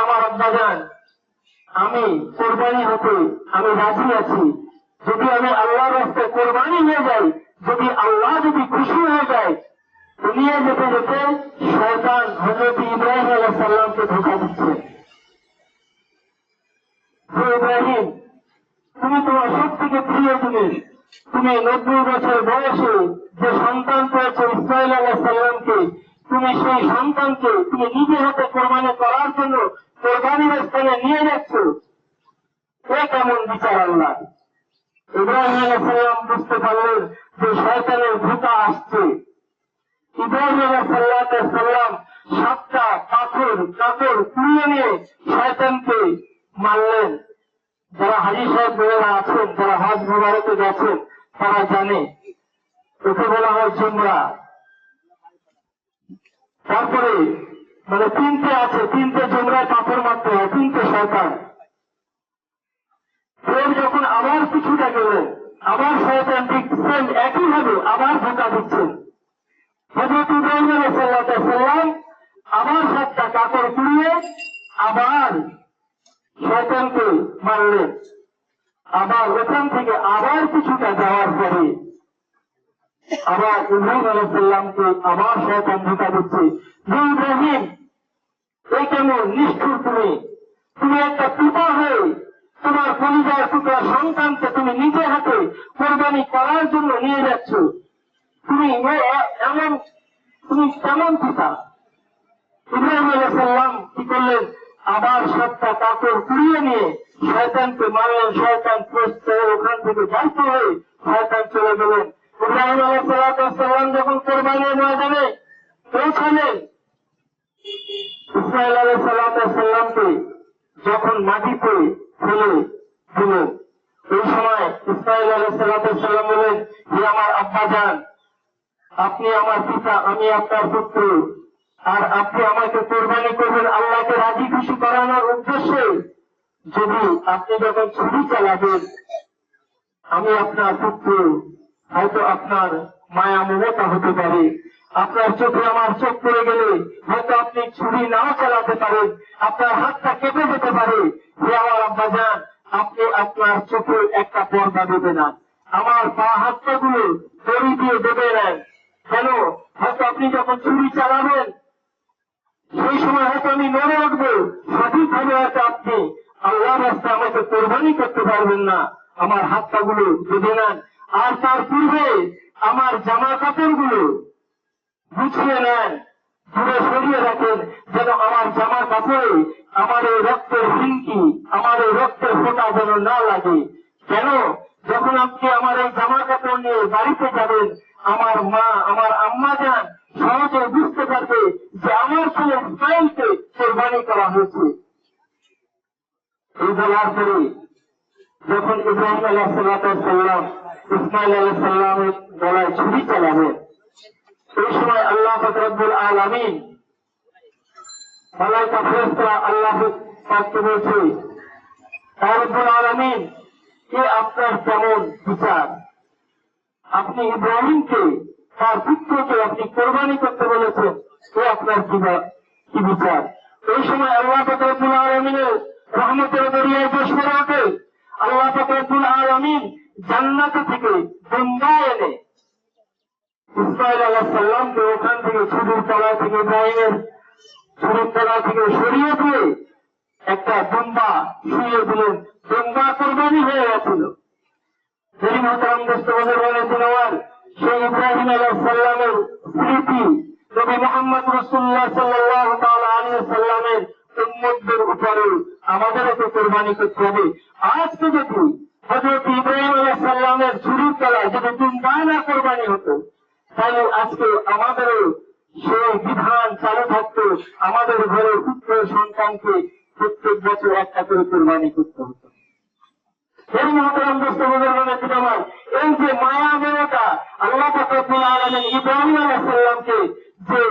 আমার আব্বাজান, আমি কোরবানি হতে আমি রাজি আছি। যদি আমি আল্লাহর রাস্তায় কোরবানি হয়ে যাই, যদি আল্লাহ যদি খুশি হয়ে যায়, দুনিয়া যেতে যেতে শয়তান হযরত ইব্রাহিম আলাইহিস সালামকে ধোঁকা দিচ্ছে। ইব্রাহিম, তুমি তোমার সব থেকে প্রিয় জিনিস, তুমি 90 বছর বয়সে যে সন্তান পেয়েছো ইসমাইল আলাইহিস সালামকে, তুমি সেই সন্তানকে তুমি নিজে হাতে কোরবানি করার জন্য কোরবানির স্থানে নিয়ে যাচ্ছ। এ কেমন বিচার আল্লাহ? ইব্রাহিম আলাইহিস সালাম বুঝতে পারলেন যে শয়তানের ধোঁকা আসছে। ইব্রাহিম আলাইহিস সালাম 7টা কাপড় কুড়িয়ে নিয়ে শয়তানকে মারলেন। যারা হাজী সাহেব বলেরা আছেন, যারা হজ মুবারকে গেছেন, তারা জানে ওকে বলা হয় জুমরা। তারপরে মানে 3টে আছে, 3টে জুমরায় কাপড় মারতে হয়, 3টে শয়তান। ফের যখন আবার কিছুটা গেলেন, আবার শয়তান ঠিক সেম একইভাবে আবার ধোঁকা দিচ্ছেন। হযরত ইব্রাহিম আলাইহিস সালাম আবার 7টা কাপড় কুড়িয়ে আবার শয়তানকে মারলেন। আবার ওখান থেকে আবার কিছুটা যাওয়ার পরে আবার ইব্রাহিম আলাইহিস সালামকে আবার শয়তান ধোঁকা দিচ্ছে। যে ইব্রাহিম, এই কেমন নিষ্ঠুর তুমি একটা পিতা হয়ে তোমার কলিজার টুকরা সন্তানকে তুমি নিজে হাতে কোরবানি করার জন্য নিয়ে যাচ্ছ। তুমি কেমন পিতা? ইব্রাহিম আলাইহিস সালাম কি করলেন? আবার 7টা কাপড় কুড়িয়ে নিয়ে শয়তানকে মারলেন। শয়তান ওখান থেকে ব্যর্থ হয়ে শয়তান চলে গেলেন। ইব্রাহিম আলাইহিস সালাম যখন কোরবানির ময়দানে পৌঁছালেন, ইসমাইল আলাইহিস সালামকে যখন মাটিতে ফেলে দিলেন, এই সময় ইসমাইল আলাইহিস সালাম বলেন, হে আমার আব্বাজান, আপনি আমার পিতা, আমি আপনার পুত্র, আর আপনি আমাকে কোরবানি করবেন আল্লাহকে রাজি খুশি করানোর উদ্দেশ্যে। যদি আপনি যখন ছুরি চালাবেন, আমি আপনার পুত্র, হয়তো আপনার মায়া মমতা হতে পারে, আপনার চোখে আমার চোখ পড়ে গেলে হয়তো আপনি ছুরি নাও চালাতে পারেন, আপনার হাতটা কেটে যেতে পারে। হে আমার আব্বাজান, আপনি আপনার চোখে একটা পর্দা দেবে না, আমার পা হাতগুলো দড়ি দিয়ে দেবে নেন। কেন? হয়তো আপনি যখন ছুরি চালাবেন সেই সময় হয়তো আমি নড়ে উঠবো, সঠিকভাবে হয়তো আপনি আল্লাহর রাস্তায় আমাকে কোরবানি করতে পারবেন না, আমার হাত পাগুলো বেঁধে নেন। আর তার পূর্বে আমার জামা কাপড়গুলো গুছিয়ে নেন, দূরে সরিয়ে রাখেন, যেন আমার জামা কাপড়ে আমার এই রক্তের হিংকি, আমার এই রক্তের ফোঁটা যেন না লাগে। কেন? যখন আপনি আমার এই জামা কাপড় নিয়ে বাড়িতে যাবেন, আমার মা, আমার আম্মা যান সহজে বুঝতে পারবে যে আমার ছেলে ইসমাইলকে কোরবানি করা হয়েছে। এই বলার পরে যখন ইব্রাহিম আলাইহিস সালাম ইসমাইল আলাইহিস সালামের গলায় ছুরি চালাবেন, এই সময় আল্লাহ পাক রব্বুল আলামিন মালায়েকা ফেরেশতারা আল্লাহ পাককে বলছে, হে রব্বুল আলামিন, এ আপনার কেমন বিচার? আপনি ইব্রাহিমকে, তার পুত্রকে আপনি কোরবানি করতে বলেছেন, এ আপনার কি বিচার? এই সময় আল্লাহ পাক রব্বুল আলামিনের রহমতের দরিয়ায় দেশ করে ওঠে। আল্লাহ পাক রব্বুল আলামিন জান্নাত থেকে দুম্বা এনে ইসমাইল আলাইহিস সালামকে ওখান থেকে ছুরির তলা থেকে, ইব্রাহিমের ছুরির তলা থেকে সরিয়ে দিয়ে একটা দুম্বা শুয়ে দিলেন। দুম্বা কোরবানি হয়ে গেছিল। সেই মোহতারাম দোস্তদের বলেছেন, সেই ইব্রাহিম আলাইহিস সালামের স্মৃতি নবী মুহাম্মদ রাসূলুল্লাহ সাল্লাল্লাহু তাআলা আলাইহি ওয়াসাল্লামের উম্মতদের উপরে আমাদেরকে কোরবানি করতে হবে। আজকে যদি হযরত ইব্রাহিম আলাইহিস সালামের ছুরির তলায় যদি দুম্বা না কোরবানি হতো, তাহলে আজকে আমাদেরও সেই বিধান চালু থাকতো, আমাদের ঘরের পুত্র সন্তানকে প্রত্যেক বছর একটা করে কোরবানি করতে হতো। এই মোহতারাম দোস্তদের বলেছেন, এই যে মায়া মমতা আল্লাহ পাক রব্বুল আলামিন ইব্রাহিম আলাইহিস সালামকে যে